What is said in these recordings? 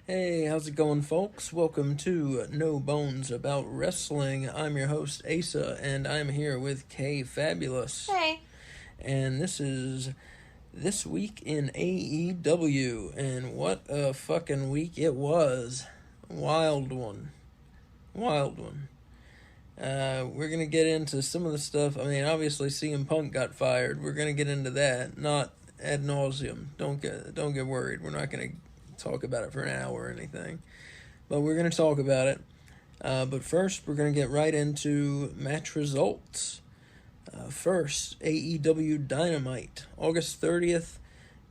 Hey, how's it going, folks? Welcome to No Bones About Wrestling. I'm your host, Asa, and I'm here with Kay Fabulous. Hey. And this is This Week in AEW, and what a fucking week it was. Wild one. Wild one. We're going to get into some of the stuff. I mean, obviously CM Punk got fired. We're going to get into that, not ad nauseum. Don't get worried. We're not going to talk about it for an hour or anything. But we're going to talk about it. But first, we're going to get right into match results. First, AEW Dynamite. August 30th,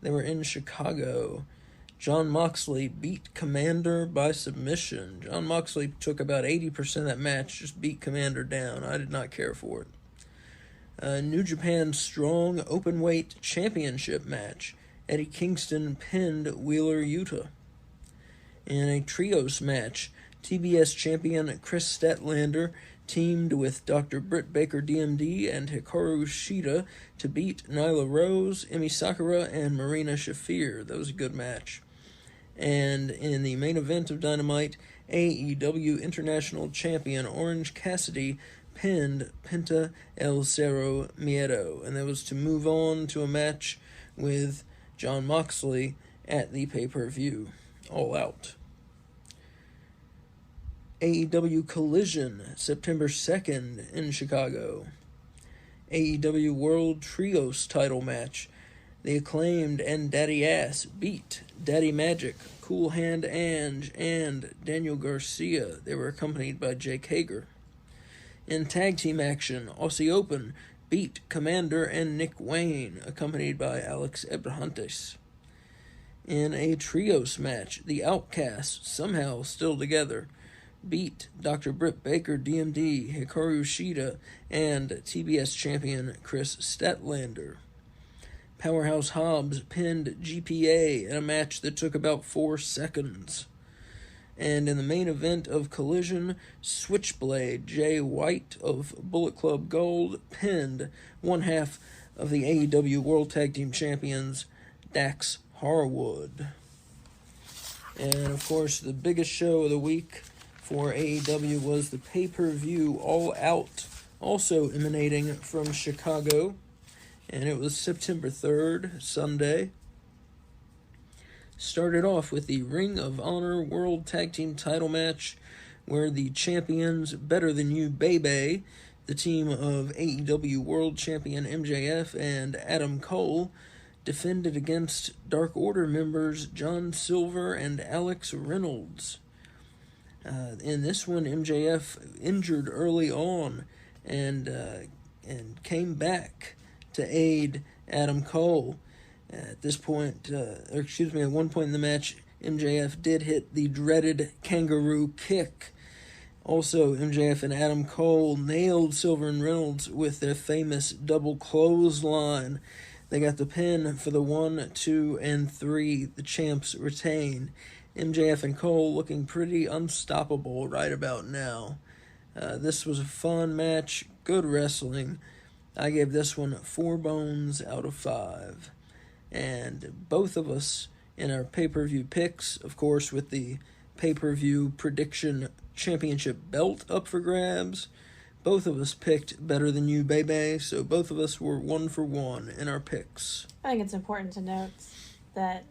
they were in Chicago. Jon Moxley beat Commander by submission. Jon Moxley took about 80% of that match, just beat Commander down. I did not care for it. New Japan Strong Openweight Championship Match. Eddie Kingston pinned Wheeler Yuta. In a trios match, TBS champion Chris Statlander teamed with Dr. Britt Baker DMD and Hikaru Shida to beat Nyla Rose, Emi Sakura, and Marina Shafir. That was a good match. And in the main event of Dynamite, AEW International Champion Orange Cassidy pinned Penta El Cerro Miedo, and that was to move on to a match with Jon Moxley at the pay-per-view. All Out. AEW Collision, September 2nd in Chicago. AEW World Trios title match. The Acclaimed and Daddy Ass beat Daddy Magic, Cool Hand Ange, and Daniel Garcia. They were accompanied by Jake Hager. In tag team action, Aussie Open beat Commander and Nick Wayne, accompanied by Alex Abrahantes. In a trios match, the Outcasts, somehow still together, beat Dr. Britt Baker DMD, Hikaru Shida, and TBS champion Chris Statlander. Powerhouse Hobbs pinned GPA in a match that took about 4 seconds. And in the main event of Collision, Switchblade Jay White of Bullet Club Gold pinned one half of the AEW World Tag Team Champions, Dax Harwood. And of course, the biggest show of the week for AEW was the pay-per-view All Out, also emanating from Chicago. And it was September 3rd, Sunday. Started off with the Ring of Honor World Tag Team title match, where the champions Better Than You Baby, the team of AEW World Champion MJF and Adam Cole, defended against Dark Order members John Silver and Alex Reynolds. In this one, MJF injured early on and came back to aid Adam Cole. At this point, at one point in the match, MJF did hit the dreaded kangaroo kick. Also, MJF and Adam Cole nailed Silver and Reynolds with their famous double clothesline. They got the pin for the 1, 2, and 3. The champs retain. MJF and Cole looking pretty unstoppable right about now. This was a fun match, good wrestling. I gave this one 4 bones out of 5. And both of us in our pay-per-view picks, of course, with the pay-per-view prediction championship belt up for grabs, both of us picked Better Than You Baby, so both of us were 1 for 1 in our picks. I think it's important to note that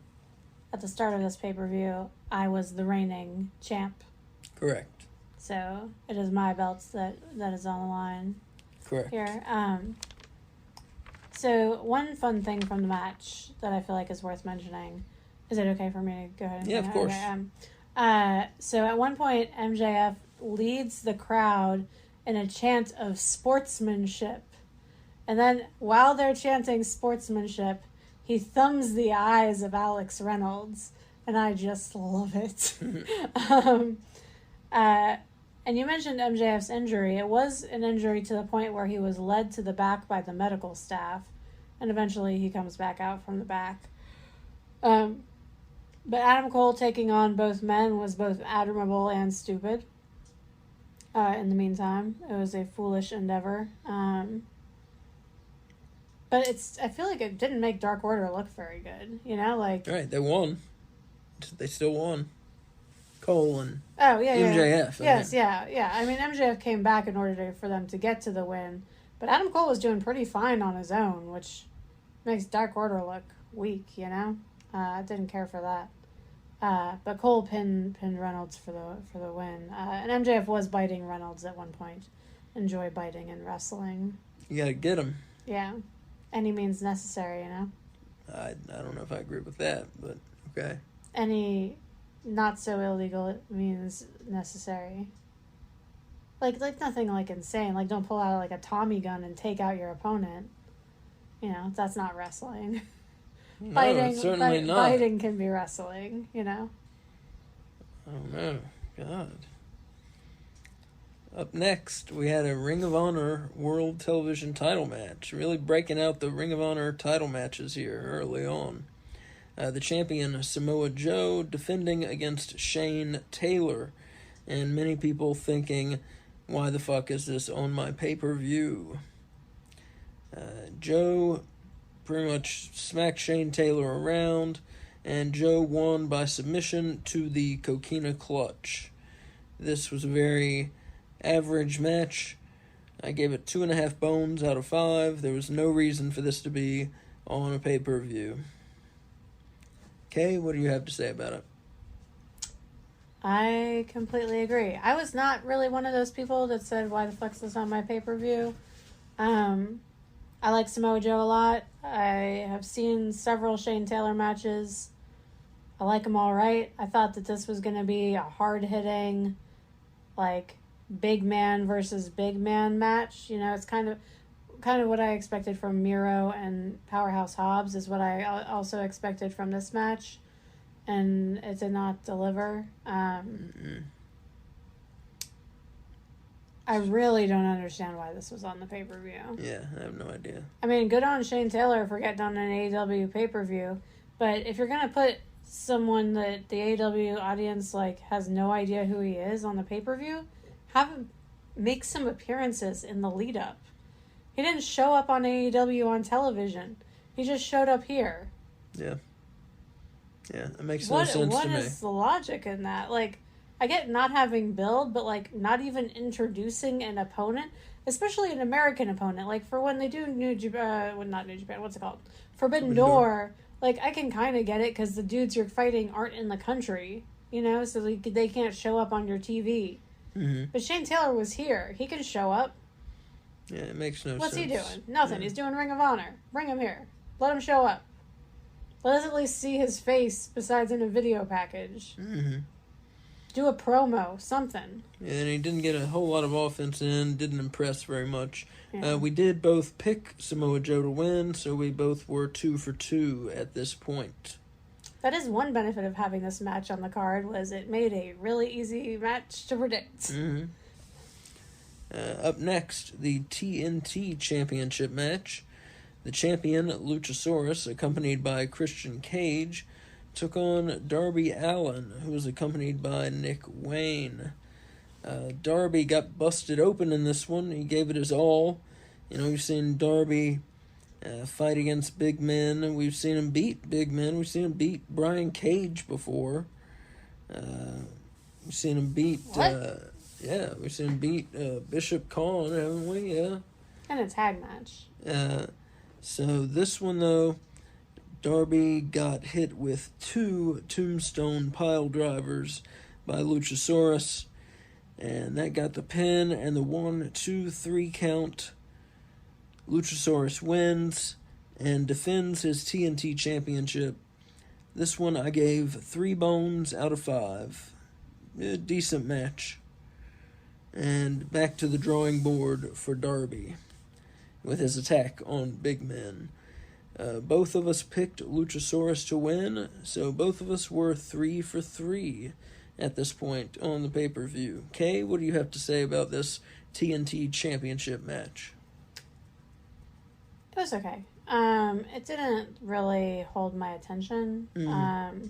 at the start of this pay-per-view, I was the reigning champ. Correct. So it is my belts that is on the line. Correct. Here. So one fun thing from the match that I feel like is worth mentioning. Is it okay for me to go ahead and Yeah, of course. Okay, so at one point, MJF leads the crowd in a chant of sportsmanship. And then while they're chanting sportsmanship, he thumbs the eyes of Alex Reynolds. And I just love it. And you mentioned MJF's injury. It was an injury to the point where he was led to the back by the medical staff. And eventually he comes back out from the back. But Adam Cole taking on both men was both admirable and stupid. In the meantime, it was a foolish endeavor. But I feel like it didn't make Dark Order look very good. You know, like... Right, they won. They still won. Cole and MJF. Yeah. I mean, MJF came back in order for them to get to the win, but Adam Cole was doing pretty fine on his own, which makes Dark Order look weak. I didn't care for that. But Cole pinned Reynolds for the win, and MJF was biting Reynolds at one point. Enjoy biting in wrestling. You gotta get him. Yeah, any means necessary. I don't know if I agree with that, but okay. Any not so illegal means necessary. Like nothing like insane. Like don't pull out like a Tommy gun and take out your opponent. That's not wrestling. No, Biting, certainly not. Biting can be wrestling. Oh no, God. Up next, we had a Ring of Honor World Television title match. Really breaking out the Ring of Honor title matches here early on. The champion, Samoa Joe, defending against Shane Taylor. And many people thinking, why the fuck is this on my pay-per-view? Joe pretty much smacked Shane Taylor around, and Joe won by submission to the Coquina Clutch. This was a very average match. I gave it 2.5 bones out of 5. There was no reason for this to be on a pay-per-view. Kay, what do you have to say about it? I completely agree. I was not really one of those people that said, why the fuck's this on my pay-per-view? I like Samoa Joe a lot. I have seen several Shane Taylor matches. I like them all right. I thought that this was going to be a hard-hitting, big man versus big man match. It's kind of what I expected from Miro and Powerhouse Hobbs is what I also expected from this match, and it did not deliver. I really don't understand why this was on the pay-per-view. Yeah, I have no idea. I mean, good on Shane Taylor for getting on an AEW pay-per-view, but if you're going to put someone that the AEW audience, has no idea who he is on the pay-per-view, have him make some appearances in the lead-up. He didn't show up on AEW on television. He just showed up here. Yeah. Yeah, it makes no sense to me. What is the logic in that? I get not having build, but, not even introducing an opponent, especially an American opponent. For when they do not New Japan, what's it called? Forbidden Door. I can kind of get it because the dudes you're fighting aren't in the country, so they can't show up on your TV. Mm-hmm. But Shane Taylor was here. He can show up. Yeah, it makes no sense. What's he doing? Nothing. Yeah. He's doing Ring of Honor. Bring him here. Let him show up. Let us at least see his face besides in a video package. Mm-hmm. Do a promo, something. Yeah, and he didn't get a whole lot of offense in, didn't impress very much. Yeah. We did both pick Samoa Joe to win, so we both were 2 for 2 at this point. That is one benefit of having this match on the card, was it made a really easy match to predict. Mm-hmm. Up next, the TNT Championship Match. The champion, Luchasaurus, accompanied by Christian Cage, took on Darby Allin, who was accompanied by Nick Wayne. Darby got busted open in this one. He gave it his all. We've seen Darby fight against big men. We've seen him beat big men. We've seen him beat Brian Cage before. We've seen him beat... we've seen him beat Bishop Khan, haven't we? Yeah. And a tag match. So this one, though, Darby got hit with 2 tombstone pile drivers by Luchasaurus, and that got the pin and the 1, 2, 3 count. Luchasaurus wins and defends his TNT Championship. This one I gave 3 bones out of 5. A decent match. And back to the drawing board for Darby with his attack on big men. Both of us picked Luchasaurus to win, so both of us were 3 for 3 at this point on the pay-per-view. Kay, what do you have to say about this TNT Championship match? It was okay. It didn't really hold my attention. Mm-hmm.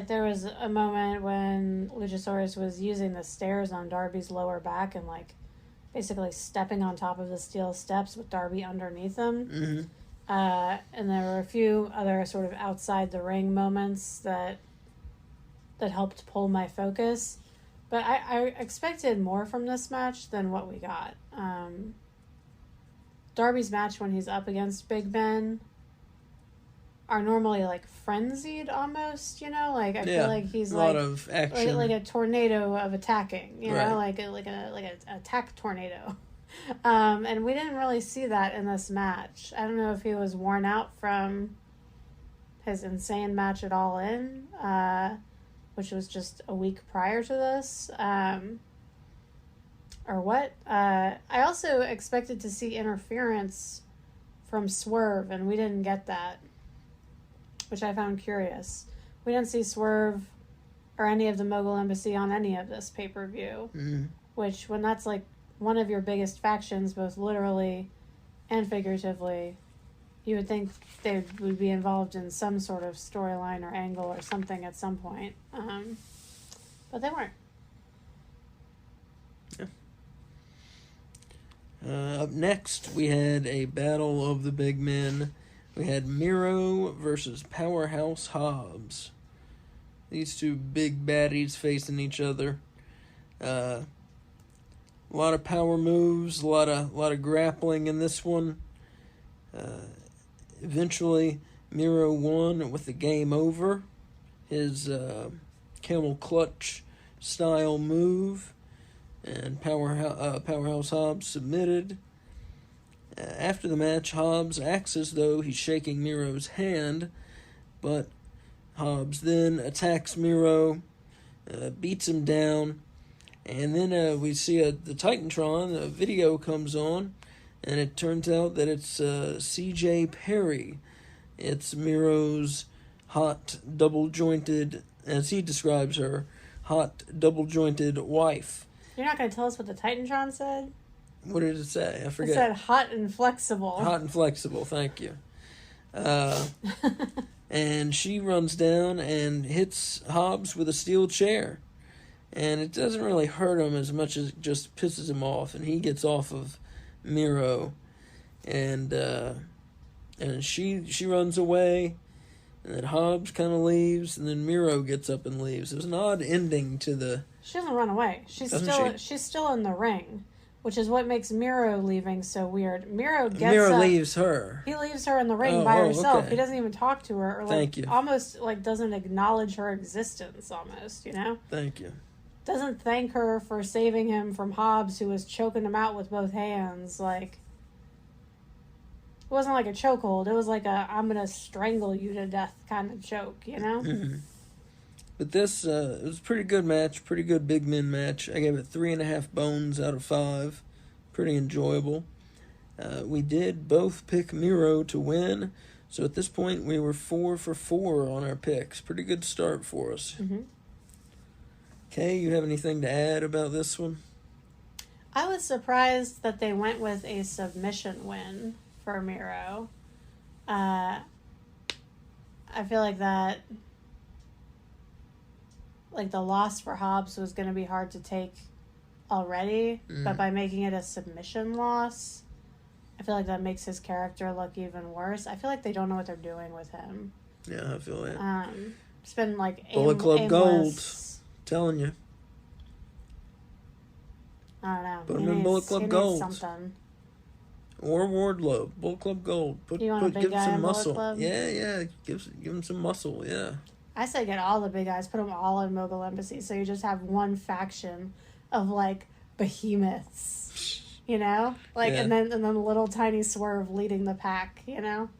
There was a moment when Luchasaurus was using the stairs on Darby's lower back and, basically stepping on top of the steel steps with Darby underneath him. Mm-hmm. And there were a few other sort of outside the ring moments that that helped pull my focus. But I expected more from this match than what we got. Darby's match when he's up against Big Ben are normally like frenzied almost, you know? Like I feel like he's a lot of action. Like a tornado of attacking, you know, like an attack tornado. And we didn't really see that in this match. I don't know if he was worn out from his insane match at All In, which was just a week prior to this, or what. I also expected to see interference from Swerve, and we didn't get that, which I found curious. We didn't see Swerve or any of the Mogul Embassy on any of this pay-per-view, which, when that's like one of your biggest factions, both literally and figuratively, you would think they would be involved in some sort of storyline or angle or something at some point. But they weren't. Yeah. Up next, we had a battle of the big men. We had Miro versus Powerhouse Hobbs. These two big baddies facing each other. A lot of power moves, a lot of grappling in this one. Eventually, Miro won with the game over. His camel clutch style move, and Powerhouse Hobbs submitted. After the match, Hobbs acts as though he's shaking Miro's hand, but Hobbs then attacks Miro, beats him down, and then we see the Titantron. A video comes on, and it turns out that it's C.J. Perry. It's Miro's hot, double-jointed, as he describes her, hot, double-jointed wife. You're not going to tell us what the Titantron said? What did it say? I forget. It said hot and flexible. Hot and flexible, thank you. And she runs down and hits Hobbs with a steel chair. And it doesn't really hurt him as much as it just pisses him off. And he gets off of Miro. And she runs away. And then Hobbs kind of leaves. And then Miro gets up and leaves. It was an odd ending to the... She doesn't run away. She's still in the ring. Which is what makes Miro leaving so weird. Miro leaves her. He leaves her in the ring by herself. Okay. He doesn't even talk to her, or Thank you. Almost like doesn't acknowledge her existence. Almost, you know. Thank you. Doesn't thank her for saving him from Hobbs, who was choking him out with both hands. Like, it wasn't like a chokehold. It was like a "I'm gonna strangle you to death" kind of choke, you know. Mm-hmm. But this it was a pretty good match, pretty good big men match. I gave it 3.5 bones out of 5. Pretty enjoyable. We did both pick Miro to win, so at this point we were 4 for 4 on our picks. Pretty good start for us. Mm-hmm. Kay, you have anything to add about this one? I was surprised that they went with a submission win for Miro. I feel like that... Like, the loss for Hobbs was going to be hard to take already, but by making it a submission loss, I feel like that makes his character look even worse. I feel like they don't know what they're doing with him. Yeah, I feel it. It's been, like, Bullet Club Gold. Telling you. I don't know. Put him in Bullet Club Gold. Something. Or Wardlow. Bullet Club Gold. You want a big give guy him some in muscle. Bullet Club? Yeah. Give him some muscle, yeah. I say get all the big guys, put them all in Mogul Embassy, so you just have one faction of, like, behemoths, you know? Like, yeah. and then the little tiny Swerve leading the pack, you know?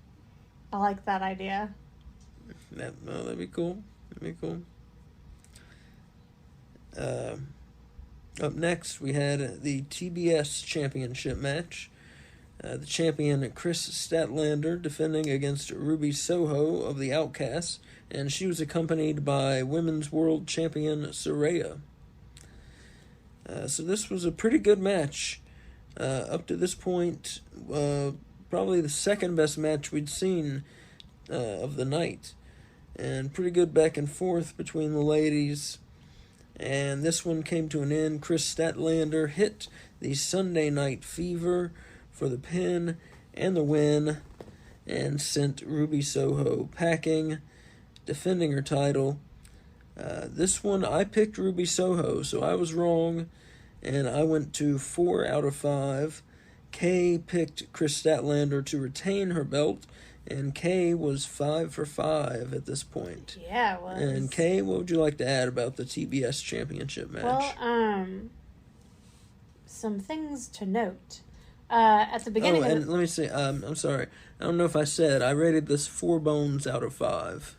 I like that idea. That'd be cool. Up next, we had the TBS Championship Match. The champion, Chris Statlander, defending against Ruby Soho of the Outcasts, and she was accompanied by Women's World Champion Saraya. So this was a pretty good match. Up to this point, probably the second best match we'd seen of the night. And pretty good back and forth between the ladies. And this one came to an end. Chris Statlander hit the Sunday Night Fever for the pin and the win, and sent Ruby Soho packing, defending her title. This one, I picked Ruby Soho, so I was wrong, and I went to 4 out of 5. Kay picked Chris Statlander to retain her belt, and Kay was 5 for 5 at this point. Yeah, it was. And Kay, what would you like to add about the TBS Championship match? Well, some things to note. At the beginning let me say, I'm sorry. I don't know if I said, I rated this 4 bones out of 5.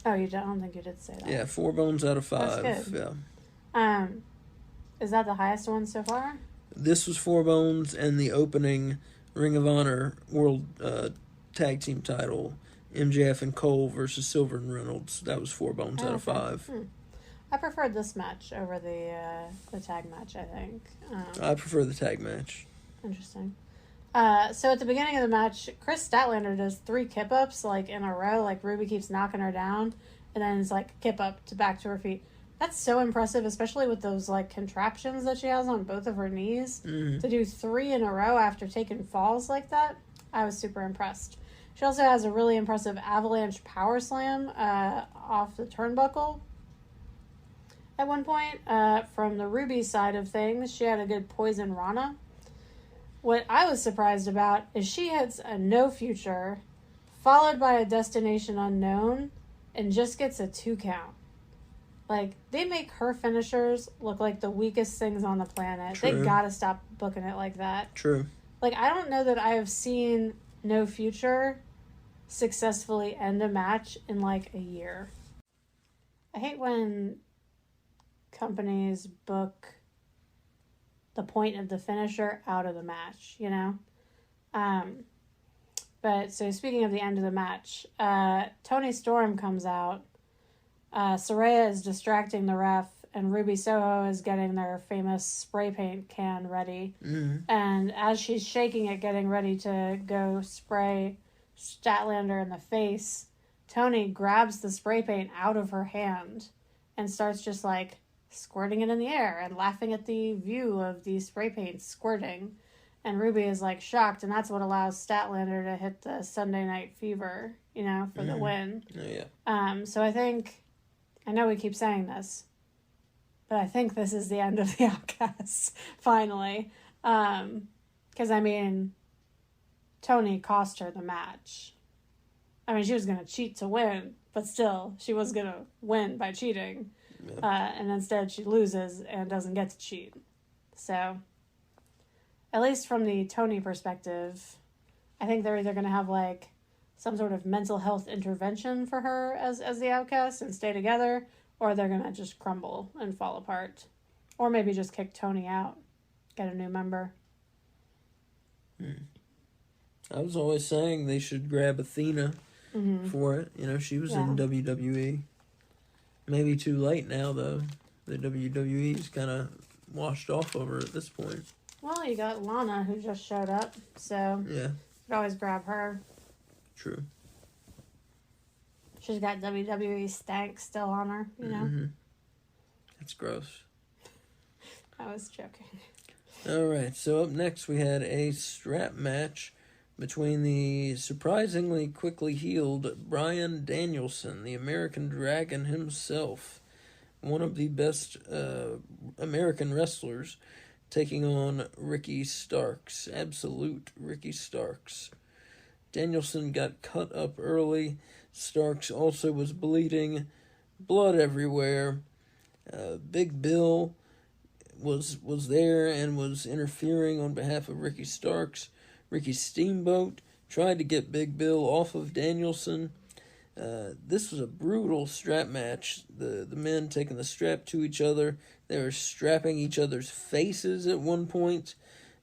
Oh, you don't? I don't think you did say that. Yeah, 4 bones out of 5. That's good. Yeah. Is that the highest one so far? This was 4 bones, and the opening Ring of Honor World Tag Team title, MJF and Cole versus Silver and Reynolds. That was 4 bones out of 5. I preferred this match over the tag match, I think. I prefer the tag match. Interesting. So at the beginning of the match, Chris Statlander does 3 kip-ups, like, in a row. Like, Ruby keeps knocking her down, and then it's, like, kip-up to back to her feet. That's so impressive, especially with those, like, contraptions that she has on both of her knees. Mm-hmm. To do 3 in a row after taking falls like that, I was super impressed. She also has a really impressive avalanche power slam off the turnbuckle. At one point, from the Ruby side of things, she had a good poison Rana. What I was surprised about is she hits a no future, followed by a destination unknown, and just gets a 2 count. Like, they make her finishers look like the weakest things on the planet. True. They gotta stop booking it like that. True. Like, I don't know that I have seen no future successfully end a match in, like, a year. I hate when companies book the point of the finisher out of the match, you know? But, so speaking of the end of the match, Toni Storm comes out. Saraya is distracting the ref, and Ruby Soho is getting their famous spray paint can ready. Mm-hmm. And as she's shaking it, getting ready to go spray Statlander in the face, Toni grabs the spray paint out of her hand and starts just, like, squirting it in the air and laughing at the view of the spray paint squirting. And Ruby is, like, shocked, and that's what allows Statlander to hit the Sunday Night Fever, you know, for the win. Oh, yeah. So I know we keep saying this, but I think this is the end of the Outcasts, finally. Because, I mean, Toni cost her the match. I mean, she was going to cheat to win, but still, she was going to win by cheating. Yeah. And instead she loses and doesn't get to cheat. So, at least from the Toni perspective, I think they're either going to have, like, some sort of mental health intervention for her as the outcast and stay together, or they're going to just crumble and fall apart. Or maybe just kick Toni out, get a new member. I was always saying they should grab Athena for it. You know, she was in WWE. Maybe too late now, though. The WWE's kind of washed off of her at this point. Well, you got Lana, who just showed up, so yeah, you could always grab her. True. She's got WWE stank still on her, you know? Mm-hmm. That's gross. I was joking. Alright, so up next we had a strap match between the surprisingly quickly healed Bryan Danielson, the American Dragon himself, one of the best American wrestlers, taking on Ricky Starks, absolute Ricky Starks. Danielson got cut up early. Starks also was bleeding, blood everywhere. Big Bill was there and was interfering on behalf of Ricky Starks. Ricky Steamboat tried to get Big Bill off of Danielson. This was a brutal strap match. The men taking the strap to each other. They were strapping each other's faces at one point.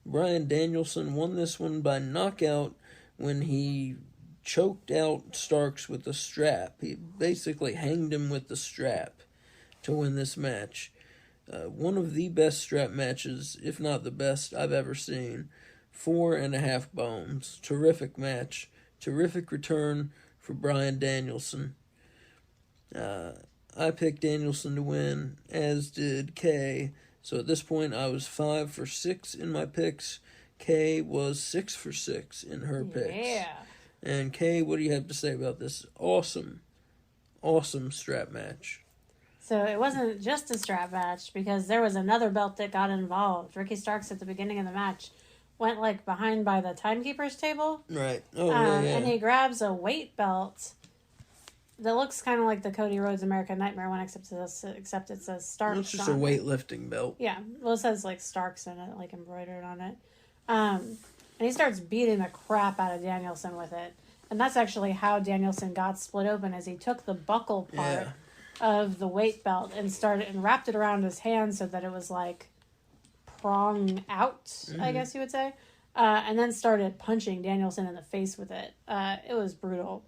Bryan Danielson won this one by knockout when he choked out Starks with the strap. He basically hanged him with the strap to win this match. One of the best strap matches, if not the best I've ever seen. 4.5 bones. Terrific match. Terrific return for Bryan Danielson. I picked Danielson to win, as did Kay. So at this point, I was 5 for 6 in my picks. Kay was 6 for 6 in her picks. Yeah. And Kay, what do you have to say about this awesome strap match? So it wasn't just a strap match because there was another belt that got involved. Ricky Starks at the beginning of the match went like behind by the timekeeper's table. Right. Oh, yeah. And he grabs a weight belt that looks kind of like the Cody Rhodes American Nightmare one, except it says Starks. It's just a weightlifting belt. Yeah. Well, it says like Starks in it, like embroidered on it. And he starts beating the crap out of Danielson with it. And that's actually how Danielson got split open, is he took the buckle part of the weight belt and wrapped it around his hand so that it was like prong out, I guess you would say. And then started punching Danielson in the face with it. It was brutal.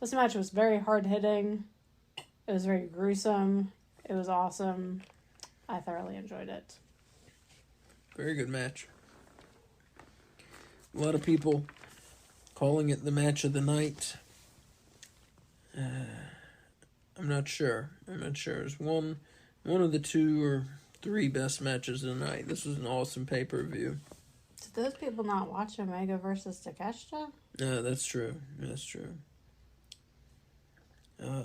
This match was very hard-hitting. It was very gruesome. It was awesome. I thoroughly enjoyed it. Very good match. A lot of people calling it the match of the night. I'm not sure. It's one of the 2 or 3 best matches of the night. This was an awesome pay-per-view. Did those people not watch Omega versus Takeshita? No, that's true.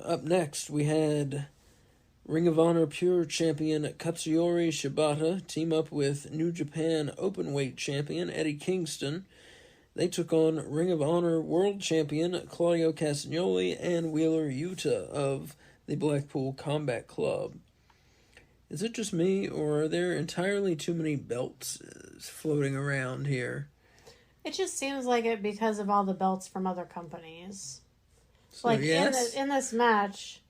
Up next, we had Ring of Honor Pure Champion Katsuyori Shibata team up with New Japan Openweight Champion Eddie Kingston. They took on Ring of Honor World Champion Claudio Castagnoli and Wheeler Yuta of the Blackpool Combat Club. Is it just me, or are there entirely too many belts floating around here? It just seems like it because of all the belts from other companies. So, like, yes. in this match,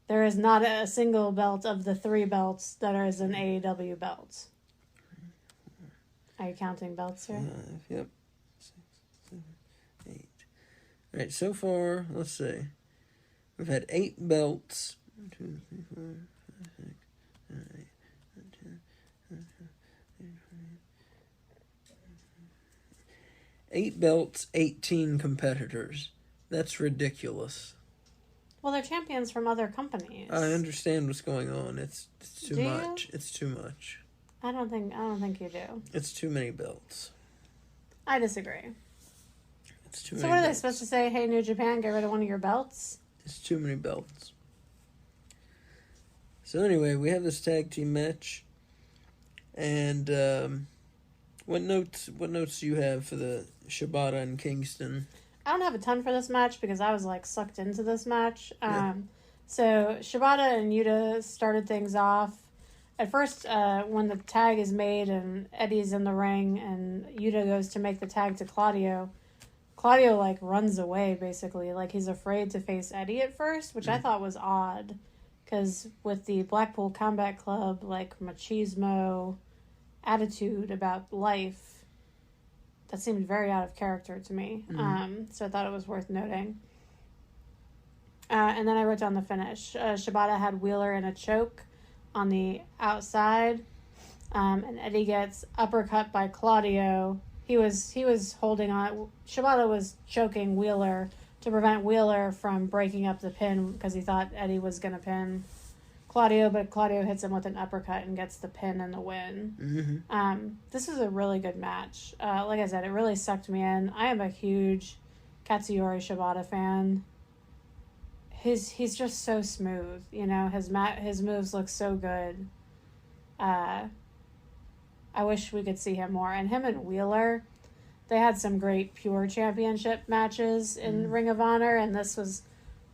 there is not a single belt of the 3 belts that is an AEW belt. Are you counting belts here? 5, yep. 6, 7, 8. All right, so far, let's see. We've had 8 belts. 1, 2, 3, 4, 5, 6, 7, 8, 9, 10, 11, 12, 8 belts, 18 competitors. That's ridiculous. Well, they're champions from other companies. I understand what's going on. It's too Do much. you? It's too much. I don't think you do. It's too many belts. I disagree. It's too So many what are they belts. supposed to say? Hey, New Japan, get rid of one of your belts? It's too many belts. So anyway, we have this tag team match, and what notes do you have for the Shibata and Kingston? I don't have a ton for this match because I was like sucked into this match. Yeah. So Shibata and Yuta started things off. At first, when the tag is made and Eddie's in the ring and Yuta goes to make the tag to Claudio like runs away basically. Like he's afraid to face Eddie at first, which I thought was odd. Because with the Blackpool Combat Club, like machismo attitude about life, that seemed very out of character to me. So I thought it was worth noting. And then I wrote down the finish. Shibata had Wheeler in a choke on the outside. And Eddie gets uppercut by Claudio. He was holding on. Shibata was choking Wheeler to prevent Wheeler from breaking up the pin because he thought Eddie was going to pin Claudio, but Claudio hits him with an uppercut and gets the pin and the win. This is a really good match. Like I said, it really sucked me in. I am a huge Katsuyori Shibata fan. He's just so smooth, you know. His moves look so good. I wish we could see him more. And him and Wheeler, they had some great Pure Championship matches in Ring of Honor, and this was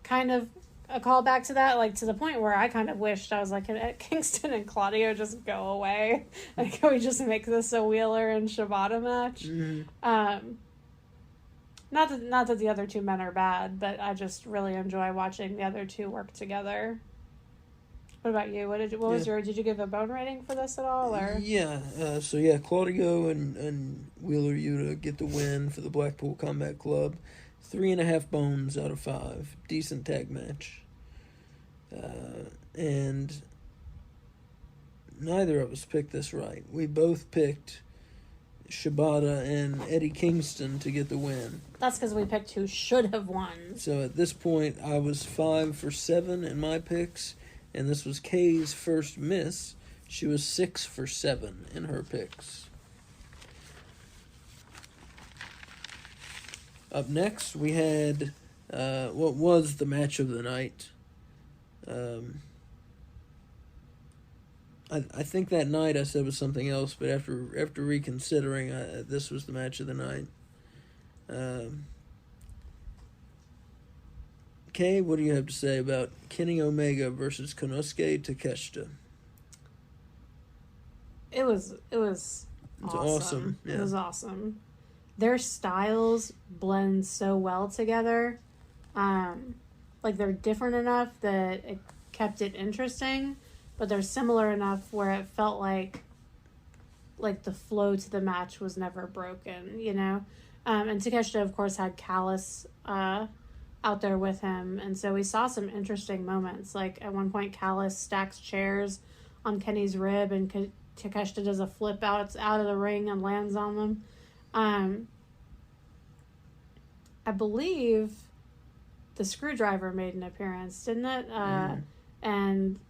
kind of a callback to that, like to the point where I kind of wished, I was like, can Kingston and Claudio just go away? Like, can we just make this a Wheeler and Shibata match? Not that the other 2 men are bad, but I just really enjoy watching the other 2 work together. What about you? Did you give a bone rating for this at all? Or Claudio and Wheeler Yuta get the win for the Blackpool Combat Club. 3.5 bones out of 5. Decent tag match. And neither of us picked this right. We both picked Shibata and Eddie Kingston to get the win. That's because we picked who should have won. So at this point, I was 5 for 7 in my picks, and this was Kay's first miss. She was 6 for 7 in her picks. Up next, we had what was the match of the night. I think that night I said was something else, but after reconsidering, this was the match of the night. Kay, what do you have to say about Kenny Omega versus Konosuke Takeshita? It was awesome. Yeah. It was awesome. Their styles blend so well together. Like, they're different enough that it kept it interesting, but they're similar enough where it felt like the flow to the match was never broken, you know? And Takeshita, of course, had Callis out there with him, and so we saw some interesting moments. Like, at one point, Callis stacks chairs on Kenny's rib, and Takeshita does a flip out of the ring and lands on them. I believe the Screwdriver made an appearance, didn't it? And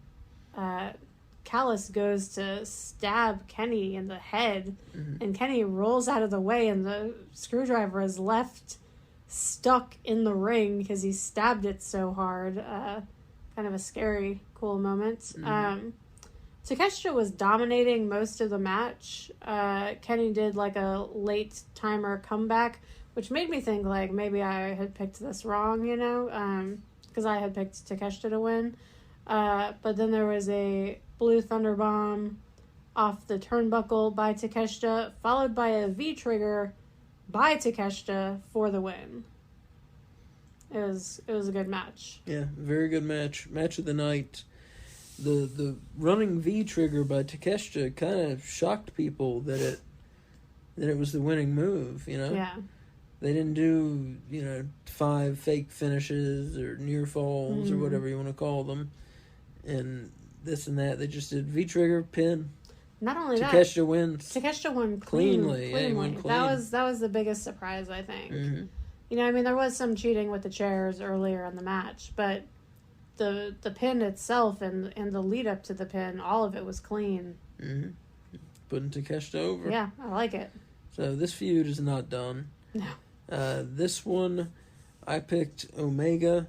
Callis goes to stab Kenny in the head, and Kenny rolls out of the way, and the Screwdriver is left stuck in the ring because he stabbed it so hard. Kind of a scary, cool moment. Takeshita was dominating most of the match. Kenny did like a late timer comeback, which made me think like maybe I had picked this wrong, you know, because I had picked Takeshita to win. But then there was a Blue Thunder Bomb off the turnbuckle by Takeshita, followed by a V-trigger by Takeshita for the win. It was a good match. Yeah, very good match. Match of the night. The running V-trigger by Takeshita kind of shocked people that it was the winning move, you know? Yeah. They didn't do, 5 fake finishes or near falls or whatever you want to call them. And this and that. They just did V-trigger, pin. Not only Takeshita wins. Takeshita won cleanly. Yeah, he won clean. That was the biggest surprise, I think. You know, I mean, there was some cheating with the chairs earlier in the match, but the pin itself and the lead up to the pin, all of it was clean. Putting Takeshita over. Yeah, I like it. So this feud is not done. No. This one, I picked Omega.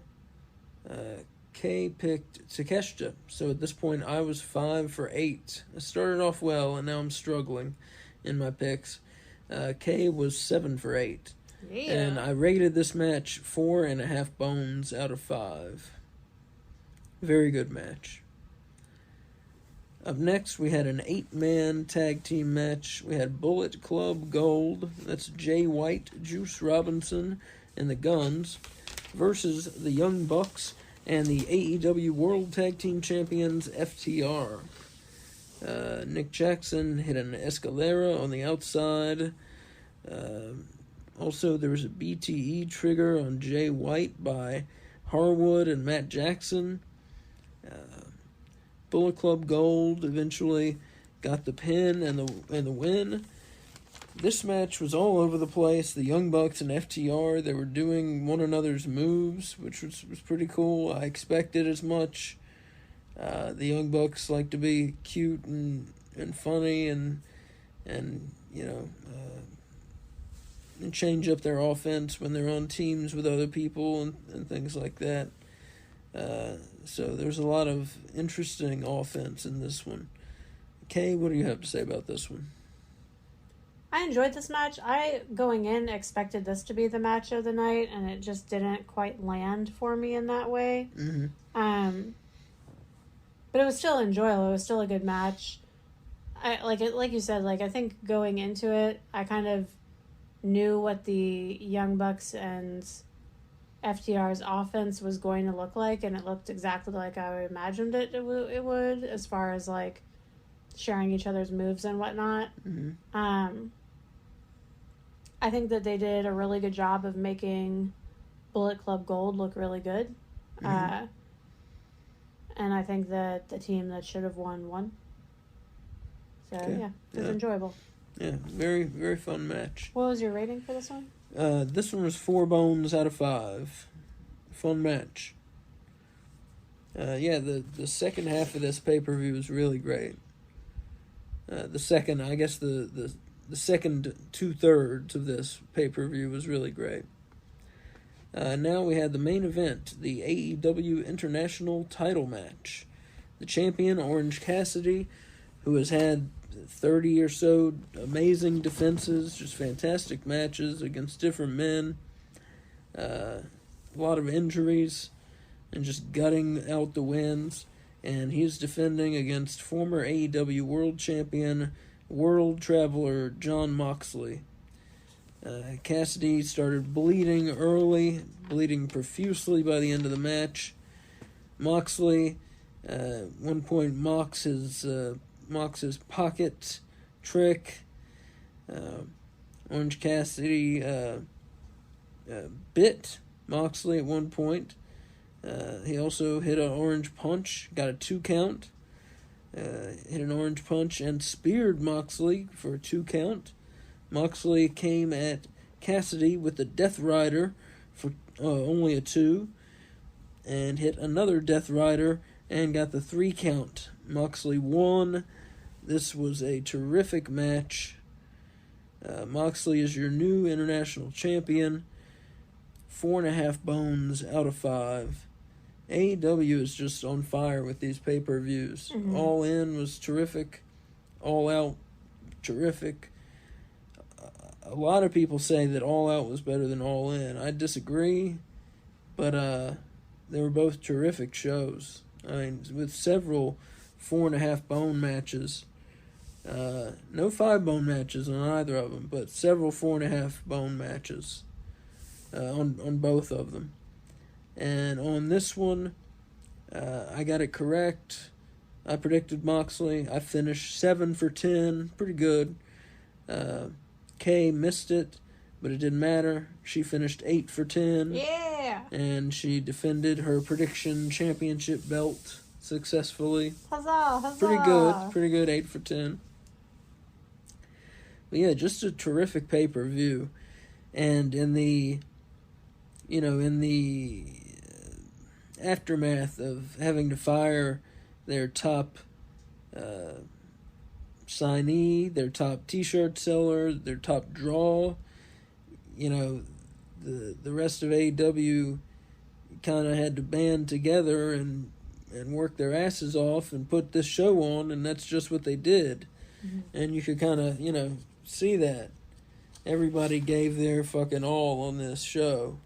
Kay picked Takeshita. So at this point, I was 5 for 8. I started off well, and now I'm struggling in my picks. Kay was 7 for 8. Yeah. And I rated this match 4.5 bones out of 5. Very good match. Up next, we had an 8-man tag team match. We had Bullet Club Gold, that's Jay White, Juice Robinson, and the Guns, versus the Young Bucks and the AEW World Tag Team Champions, FTR. Nick Jackson hit an Escalera on the outside. Also, there was a BTE trigger on Jay White by Harwood and Matt Jackson. Bullet Club Gold eventually got the pin and the win. This match was all over the place. The Young Bucks and FTR, they were doing one another's moves, which was pretty cool. I expected as much. The Young Bucks like to be cute and funny and change up their offense when they're on teams with other people and things like that. So there's a lot of interesting offense in this one. Kay, what do you have to say about this one? I enjoyed this match. I, going in, expected this to be the match of the night, and it just didn't quite land for me in that way. But it was still enjoyable. It was still a good match. Like you said, I think going into it, I kind of knew what the Young Bucks and FTR's offense was going to look like, and it looked exactly like I imagined it would, as far as sharing each other's moves and whatnot. I think that they did a really good job of making Bullet Club Gold look really good. And I think that the team that should have won. So, yeah, it was enjoyable. Yeah, very, very fun match. What was your rating for this one? This one was 4 bones out of 5. Fun match. The second half of this pay-per-view was really great. The second 2/3 of this pay-per-view was really great. Now we had the main event, the AEW International title match. The champion, Orange Cassidy, who has had 30 or so amazing defenses, just fantastic matches against different men, a lot of injuries, and just gutting out the wins. And he's defending against former AEW World Champion, World Traveler Jon Moxley. Cassidy started bleeding early, bleeding profusely by the end of the match. Moxley, at one point, mocks his pocket trick. Orange Cassidy bit Moxley at one point. He also hit an orange punch, got a 2 count. Hit an orange punch and speared Moxley for a 2 count. Moxley came at Cassidy with the Death Rider for only a 2, and hit another Death Rider and got the 3 count. Moxley won. This was a terrific match. Moxley is your new international champion. 4.5 bones out of 5. AEW is just on fire with these pay-per-views. Mm-hmm. All In was terrific. All Out, terrific. A lot of people say that All Out was better than All In. I disagree, but they were both terrific shows. I mean, with several 4.5 bone matches. No 5 bone matches on either of them, but several 4.5 bone matches on both of them. And on this one, I got it correct. I predicted Moxley. I finished 7 for 10. Pretty good. Kay missed it, but it didn't matter. She finished 8 for 10. Yeah! And she defended her prediction championship belt successfully. Huzzah! Huzzah! Pretty good. Pretty good, 8 for 10. But yeah, just a terrific pay-per-view. And in the aftermath of having to fire their top signee, their top t-shirt seller, their top draw, the rest of AEW kind of had to band together and work their asses off and put this show on, and that's just what they did. Mm-hmm. And you could kind of, see that. Everybody gave their fucking all on this show.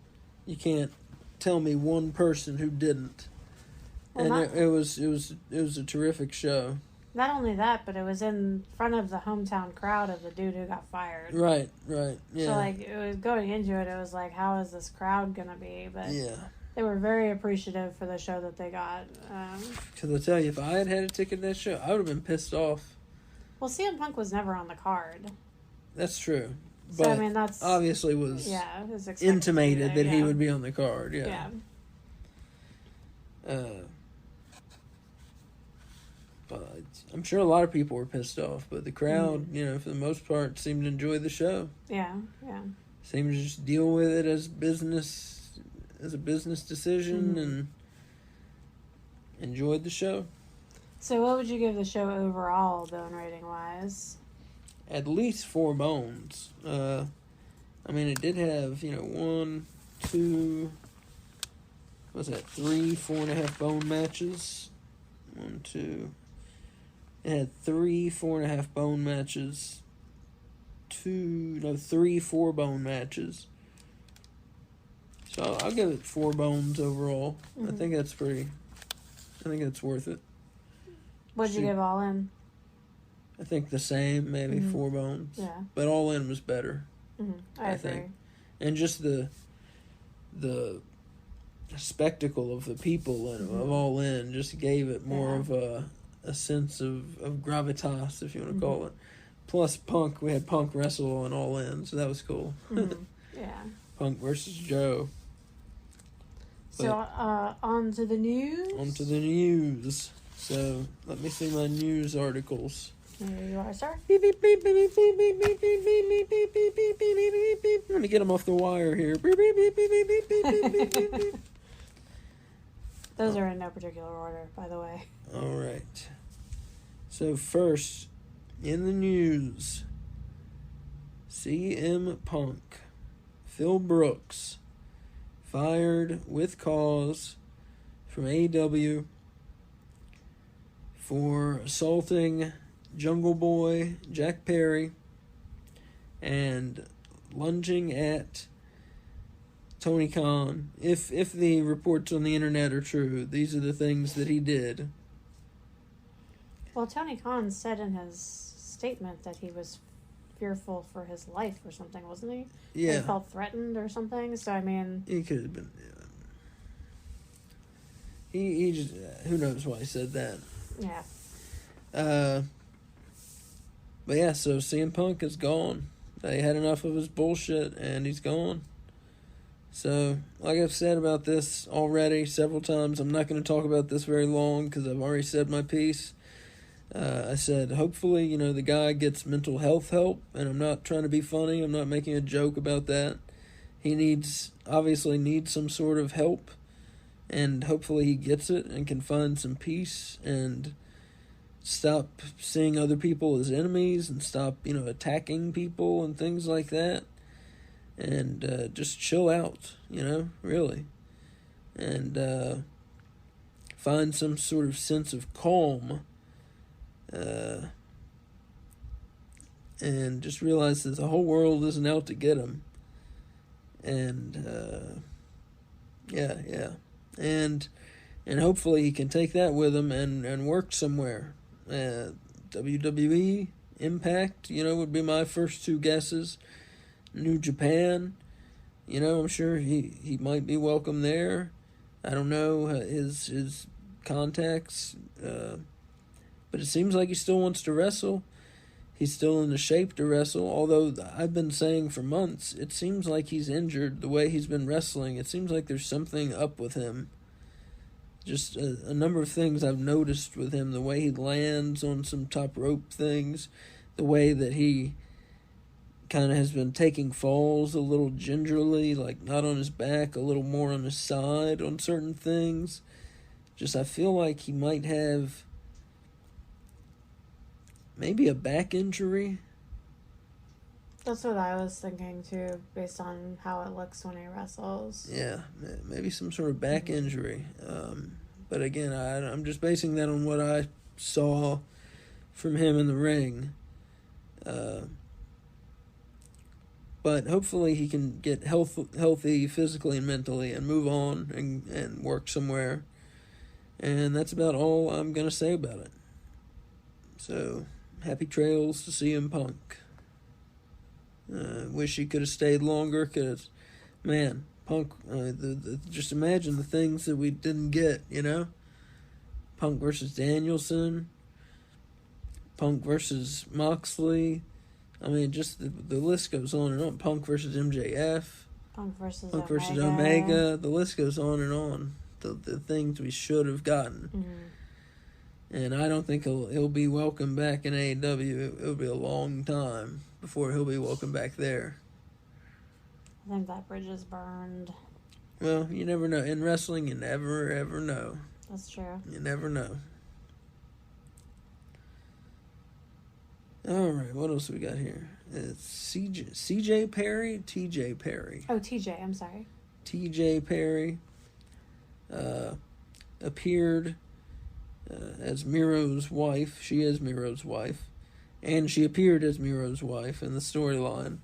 You can't tell me one person who didn't. Well, and it was a terrific show. Not only that, but it was in front of the hometown crowd of the dude who got fired. Right, yeah. So, it was going into it, it was like, how is this crowd going to be? But yeah. They were very appreciative for the show that they got. Because I'll tell you, if I had a ticket to that show, I would have been pissed off. Well, CM Punk was never on the card. That's true. So, But that's... obviously was intimated that he would be on the card, yeah. But I'm sure a lot of people were pissed off, but the crowd, for the most part, seemed to enjoy the show. Yeah. Seemed to just deal with it as a business decision, and enjoyed the show. So what would you give the show overall, bone rating wise? At least 4 bones. It did have, 1, 2, what's that, 3 4.5 bone matches. 1, 2. It had 3 4.5 bone matches. 3 4 bone matches. So I'll give it 4 bones overall. Mm-hmm. I think that's worth it. What'd you give All In? I think the same, maybe 4 bones. Yeah. But All In was better. Mm-hmm. I agree. think. And just the spectacle of the people of All In just gave it more of a sense of gravitas, if you want to call it. Plus Punk, we had Punk wrestle on All In, so that was cool. Mm-hmm. Yeah. Punk versus Joe. So, on to the news? On to the news. So, let me see my news articles. There you are, sir. Beep, beep, beep, beep, beep, beep, beep, beep, beep, beep, beep, beep, beep, beep, beep, beep, beep. Let me get them off the wire here. Beep, beep, beep, beep, beep, beep, beep, beep, beep, beep. Those are in no particular order, by the way. All right. So, first, in the news, CM Punk, Phil Brooks, fired with cause from AEW for assaulting Jungle Boy, Jack Perry, and lunging at Tony Khan. If the reports on the internet are true, these are the things that he did. Well, Tony Khan said in his statement that he was fearful for his life or something, wasn't he? Yeah. He felt threatened or something, so I mean... He could have been... He just... who knows why he said that. Yeah. But yeah, so CM Punk is gone. They had enough of his bullshit, and he's gone. So, like I've said about this already several times, I'm not going to talk about this very long because I've already said my piece. I said, hopefully, the guy gets mental health help, and I'm not trying to be funny. I'm not making a joke about that. He obviously needs some sort of help, and hopefully he gets it and can find some peace and stop seeing other people as enemies and stop, attacking people and things like that. And just chill out, really. And find some sort of sense of calm. And just realize that the whole world isn't out to get him. And, yeah. And hopefully he can take that with him and work somewhere. WWE, Impact, would be my first two guesses. New Japan, I'm sure he might be welcome there. I don't know his contacts, but it seems like he still wants to wrestle. He's still in the shape to wrestle, although I've been saying for months, it seems like he's injured the way he's been wrestling. It seems like there's something up with him. Just a number of things I've noticed with him, the way he lands on some top rope things, the way that he kind of has been taking falls a little gingerly, like not on his back, a little more on his side on certain things. Just I feel like he might have maybe a back injury. That's what I was thinking too, based on how it looks when he wrestles. Yeah, maybe some sort of back injury. But again, I'm just basing that on what I saw from him in the ring. But hopefully he can get healthy physically and mentally and move on and work somewhere. And that's about all I'm going to say about it. So, happy trails to CM Punk. Wish he could have stayed longer because, man, Punk, just imagine the things that we didn't get, Punk versus Danielson, Punk versus Moxley. I mean, just the list goes on and on. Punk versus MJF. Punk versus Omega. The list goes on and on. The things we should have gotten. Mm-hmm. And I don't think he'll be welcome back in AEW. It'll be a long time before he'll be welcome back there. I think that bridge is burned. Well, you never know. In wrestling, you never, ever know. That's true. You never know. All right, what else we got here? It's CJ Perry, TJ Perry. Oh, TJ, I'm sorry. TJ Perry appeared as Miro's wife. She is Miro's wife. And she appeared as Miro's wife in the storyline.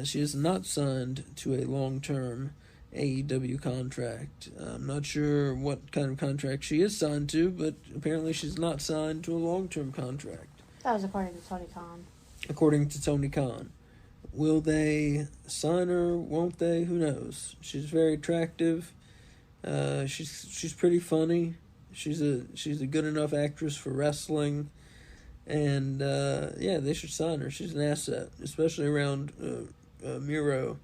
She is not signed to a long-term AEW contract. I'm not sure what kind of contract she is signed to, but apparently she's not signed to a long-term contract. That was according to Tony Khan. According to Tony Khan. Will they sign her? Won't they? Who knows? She's very attractive. She's pretty funny. She's a good enough actress for wrestling. And, yeah, they should sign her. She's an asset, especially around Miro.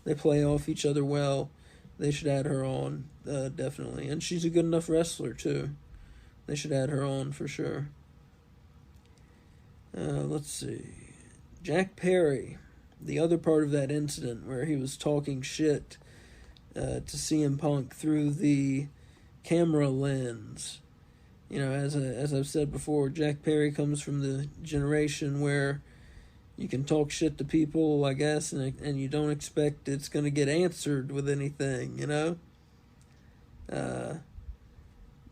They play off each other well. They should add her on, definitely. And she's a good enough wrestler, too. They should add her on for sure. Let's see. Jack Perry, the other part of that incident where he was talking shit to CM Punk through the camera lens. As I've said before, Jack Perry comes from the generation where you can talk shit to people, I guess, and you don't expect it's going to get answered with anything,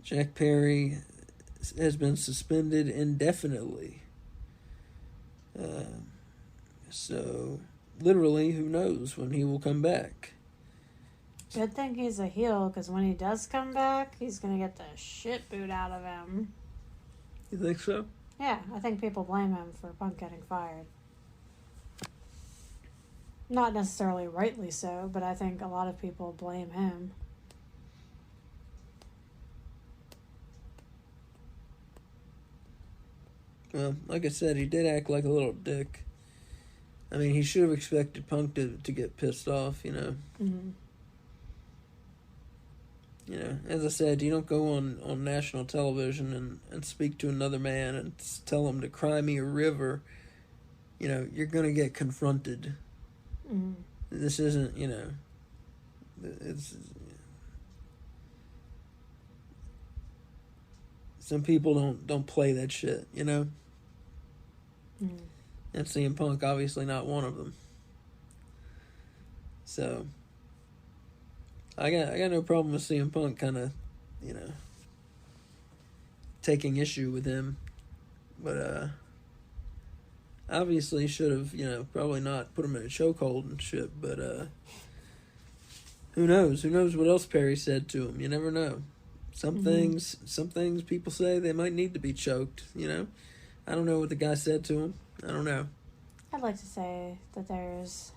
Jack Perry has been suspended indefinitely. So, literally, who knows when he will come back. Good thing he's a heel, because when he does come back, he's going to get the shit boot out of him. You think so? Yeah, I think people blame him for Punk getting fired. Not necessarily rightly so, but I think a lot of people blame him. Well, like I said, he did act like a little dick. I mean, he should have expected Punk to get pissed off, you know. Mm-hmm. You know, as I said, you don't go on national television and speak to another man and tell him to cry me a river. You know, you're going to get confronted. Mm-hmm. This isn't, you know, it's... Some people don't play that shit, you know? Mm-hmm. And CM Punk, obviously not one of them. So... I got no problem with CM Punk kind of, you know, taking issue with him. But, obviously should have, you know, probably not put him in a chokehold and shit. But, who knows? Who knows what else Perry said to him? You never know. Some things people say they might need to be choked, you know? I don't know what the guy said to him. I don't know. I'd like to say that there's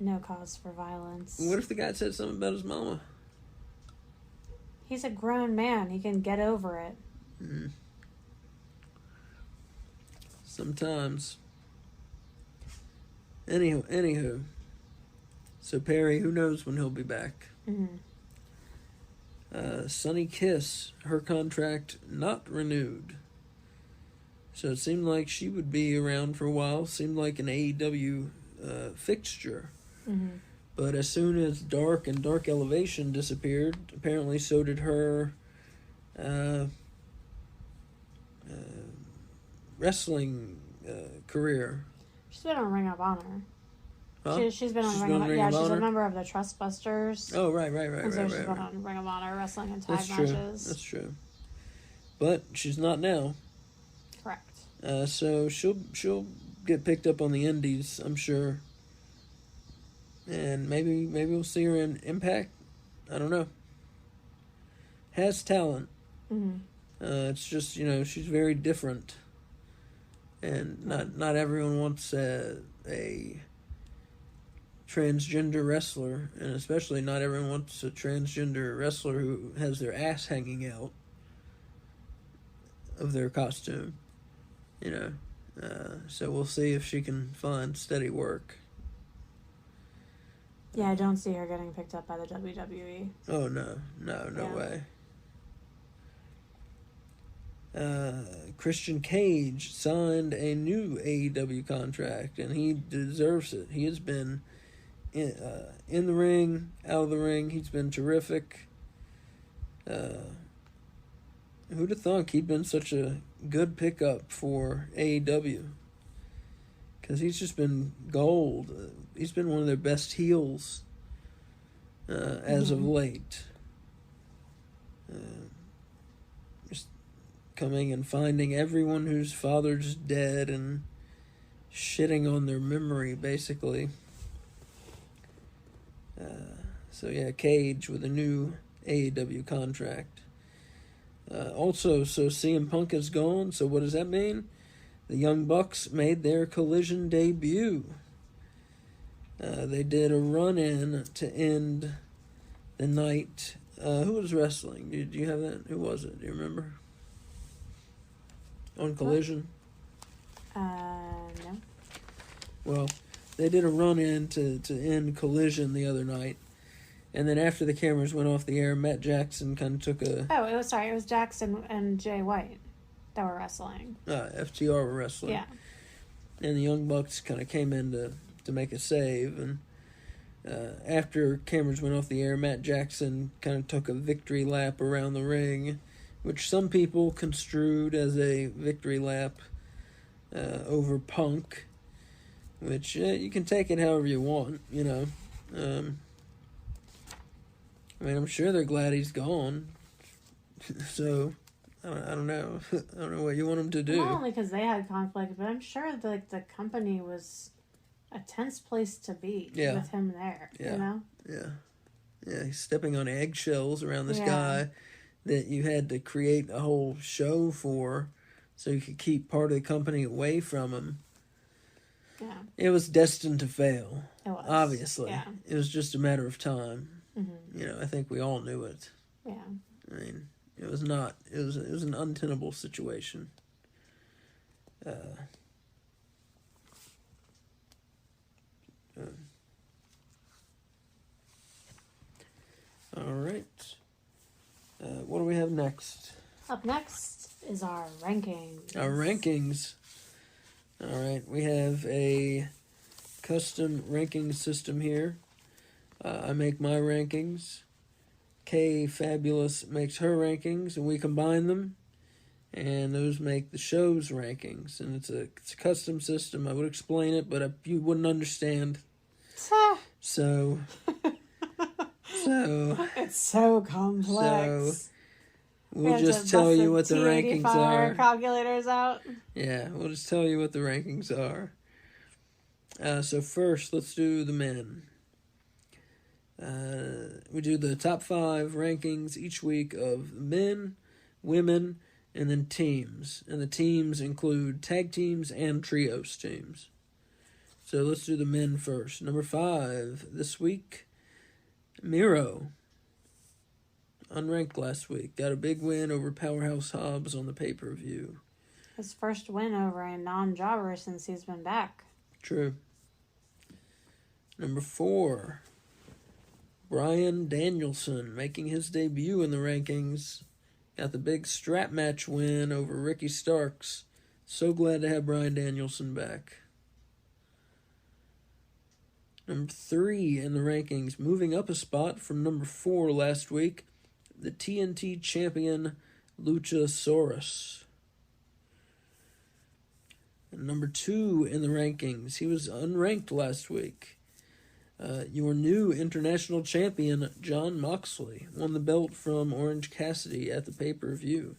no cause for violence. What if the guy said something about his mama? He's a grown man. He can get over it. Mm. Sometimes. Anywho. So Perry, who knows when he'll be back? Mm-hmm. Sunny Kiss, her contract not renewed. So it seemed like she would be around for a while. Seemed like an AEW fixture. Mm-hmm. But as soon as Dark and Dark Elevation disappeared, apparently so did her wrestling career. She's been on Ring of Honor. Huh? She's been on Ring of Honor. Yeah, she's a member of the Trustbusters. Oh, right. And so she's been on Ring of Honor wrestling and tag matches. That's true. But she's not now. Correct. So she'll get picked up on the indies, I'm sure. And maybe we'll see her in Impact. I don't know. Has talent. Mm-hmm. It's just, you know, she's very different. And not everyone wants a transgender wrestler, and especially not everyone wants a transgender wrestler who has their ass hanging out of their costume. You know. So we'll see if she can find steady work. Yeah, I don't see her getting picked up by the WWE. Oh, no way. Christian Cage signed a new AEW contract, and he deserves it. He has been in the ring, out of the ring. He's been terrific. Who'd have thunk he'd been such a good pickup for AEW? Because he's just been gold. He's been one of their best heels as of late. Just coming and finding everyone whose father's dead and shitting on their memory, basically. So yeah, Cage with a new AEW contract. Also, so CM Punk is gone, so what does that mean? The Young Bucks made their Collision debut. They did a run-in to end the night. Who was wrestling? Do you have that? Who was it? Do you remember? On Collision? No. Well, they did a run-in to end Collision the other night. And then after the cameras went off the air, Matt Jackson kind of took a... Oh, it was Jackson and Jay White that were wrestling. FTR were wrestling. Yeah. And the Young Bucks kind of came in to make a save. And after cameras went off the air, Matt Jackson kind of took a victory lap around the ring, which some people construed as a victory lap over Punk, which you can take it however you want, you know. I mean, I'm sure they're glad he's gone. So, I don't know. I don't know what you want them to do. Not only because they had conflict, but I'm sure the company was a tense place to be with him there. Yeah. You know? Yeah, he's stepping on eggshells around this guy that you had to create a whole show for so you could keep part of the company away from him. Yeah. It was destined to fail. It was. Obviously. Yeah. It was just a matter of time. Mm-hmm. You know, I think we all knew it. Yeah. I mean, it was not. It was an untenable situation. All right. What do we have next? Up next is our rankings. Our rankings. All right. We have a custom ranking system here. I make my rankings. Kay Fabulous makes her rankings, and we combine them. And those make the show's rankings. And it's a custom system. I would explain it, but you wouldn't understand. So... It's so complex. So we'll just tell you what the rankings are. Calculators out. Yeah, we'll just tell you what the rankings are. So first, let's do the men. We do the top 5 rankings each week of men, women, and then teams. And the teams include tag teams and trios teams. So let's do the men first. Number 5 this week, Miro. Unranked last week. Got a big win over Powerhouse Hobbs on the pay-per-view. His first win over a non-jobber since he's been back. True. Number 4, Bryan Danielson making his debut in the rankings. Got the big strap match win over Ricky Starks. So glad to have Bryan Danielson back. Number 3 in the rankings, moving up a spot from number 4 last week, the TNT champion Luchasaurus. And number 2 in the rankings, he was unranked last week. Your new international champion, Jon Moxley, won the belt from Orange Cassidy at the pay-per-view.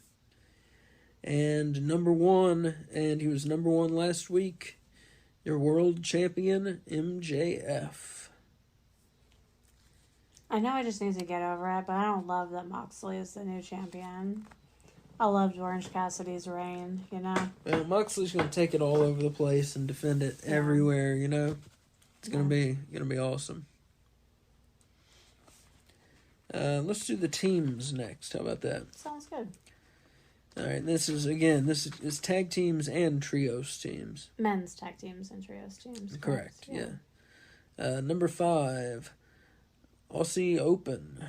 And number 1, and he was number 1 last week, your world champion, MJF. I know I just need to get over it, but I don't love that Moxley is the new champion. I loved Orange Cassidy's reign, you know? Well, Moxley's going to take it all over the place and defend it everywhere, you know? It's going to be awesome. Let's do the teams next. How about that? Sounds good. All right, this is tag teams and trios teams. Men's tag teams and trios teams. Correct, yeah. Number 5, Aussie Open.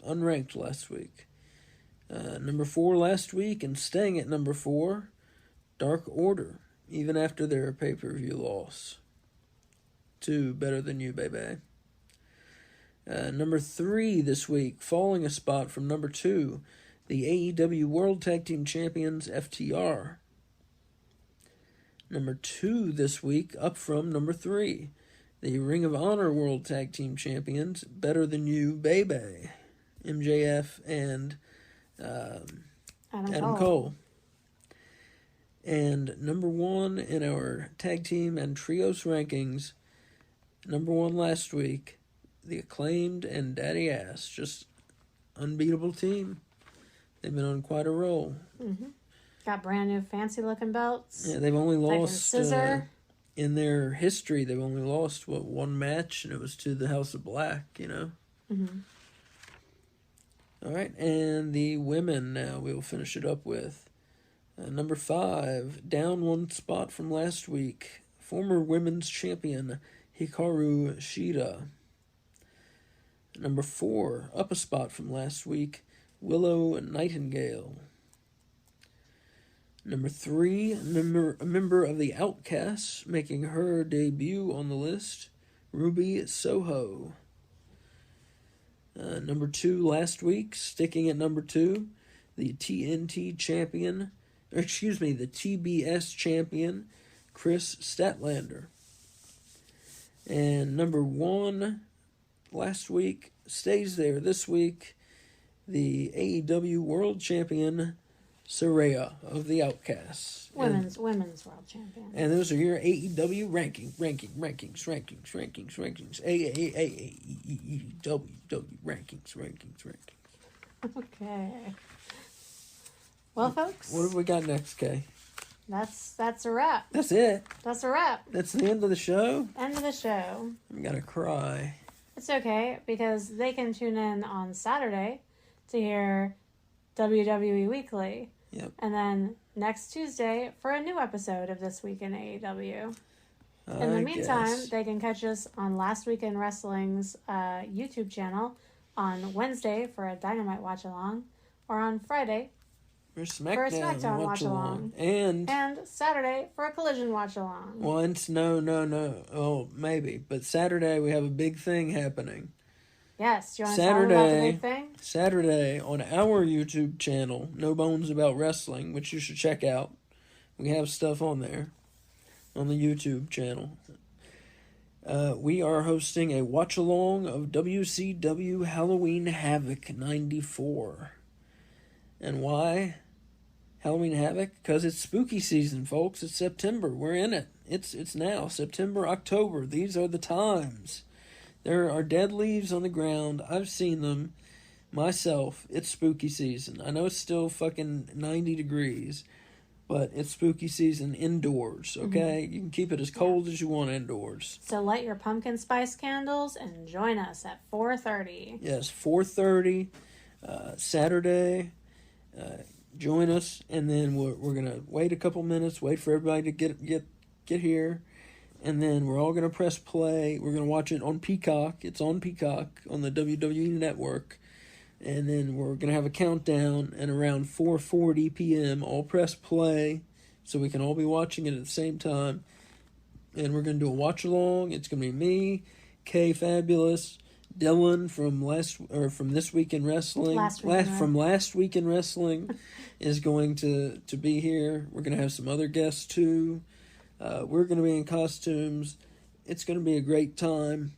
Unranked last week. Number 4 last week, and staying at number 4, Dark Order, even after their pay-per-view loss to Better Than You, baby. Number 3 this week, falling a spot from number 2, the AEW World Tag Team Champions, FTR. Number 2 this week, up from number 3, the Ring of Honor World Tag Team Champions, Better Than You, baby. MJF and Adam Cole. And number 1 in our tag team and trios rankings, number 1 last week, the Acclaimed and Daddy Ass. Just unbeatable team. They've been on quite a roll. Mm-hmm. Got brand new fancy looking belts. Yeah, they've only lost scissor. In their history. They've only lost one match, and it was to the House of Black. You know. Mm-hmm. All right, and the women now we'll finish it up with. Number 5, down 1 spot from last week, former women's champion Hikaru Shida. Number 4, up a spot from last week, Willow and Nightingale. Number 3, a member of the Outcasts, making her debut on the list, Ruby Soho. Number 2 last week, sticking at number 2, the TNT champion, the TBS champion, Chris Statlander. And number 1 last week, stays there this week, the AEW World Champion, Saraya of the Outcasts. Women's World Champion. And those are your AEW rankings. AEW rankings. Okay. Well, folks. What have we got next, Kay? That's a wrap. That's it. That's a wrap. That's the end of the show? End of the show. I'm gonna cry. It's okay, because they can tune in on Saturday to hear WWE Weekly. Yep. And then next Tuesday for a new episode of This Week in AEW. In the meantime, they can catch us on Last Week in Wrestling's YouTube channel on Wednesday for a Dynamite watch-along, or on Friday for a SmackDown watch-along. And Saturday for a Collision watch-along. Once, no. Oh, maybe. But Saturday we have a big thing happening. Yes, do you want to tell me about the big thing? Saturday on our YouTube channel, No Bones About Wrestling, which you should check out. We have stuff on there, on the YouTube channel. We are hosting a watch-along of WCW Halloween Havoc 94. And why Halloween Havoc? Because it's spooky season, folks. It's September. We're in it. It's now. September, October. These are the times. There are dead leaves on the ground. I've seen them myself. It's spooky season. I know it's still fucking 90 degrees, but it's spooky season indoors, okay? Mm-hmm. You can keep it as cold as you want indoors. So light your pumpkin spice candles and join us at 4:30. Yes, 4:30, Saturday. Join us, and then we're going to wait a couple minutes, wait for everybody to get here. And then we're all going to press play. We're going to watch it on Peacock. It's on Peacock on the WWE Network. And then we're going to have a countdown. And around 4:40 p.m., all press play so we can all be watching it at the same time. And we're going to do a watch-along. It's going to be me, Kay Fabulous, Dylan from This Week in Wrestling. From Last Week in Wrestling is going to be here. We're going to have some other guests, too. We're going to be in costumes. It's going to be a great time.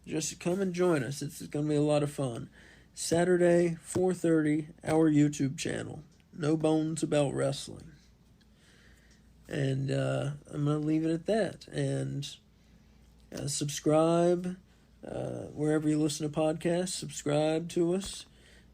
Just come and join us. It's going to be a lot of fun. Saturday, 4:30, our YouTube channel. No Bones About Wrestling. And I'm going to leave it at that. And subscribe wherever you listen to podcasts. Subscribe to us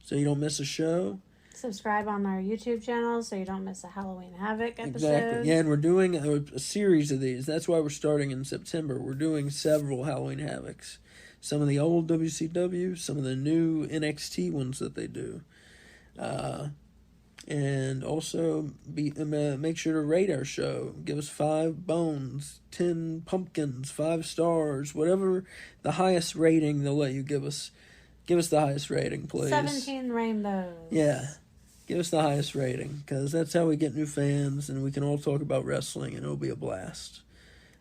so you don't miss a show. Subscribe on our YouTube channel so you don't miss a Halloween Havoc episode. Exactly. Yeah, and we're doing a series of these. That's why we're starting in September. We're doing several Halloween Havocs. Some of the old WCW, some of the new NXT ones that they do. And also make sure to rate our show. Give us 5 bones, 10 pumpkins, 5 stars, whatever the highest rating they'll let you give us. Give us the highest rating, please. 17 rainbows. Yeah. Give us the highest rating, because that's how we get new fans, and we can all talk about wrestling, and it'll be a blast.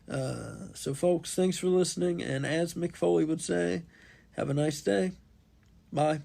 So, folks, thanks for listening, and as Mick Foley would say, have a nice day. Bye.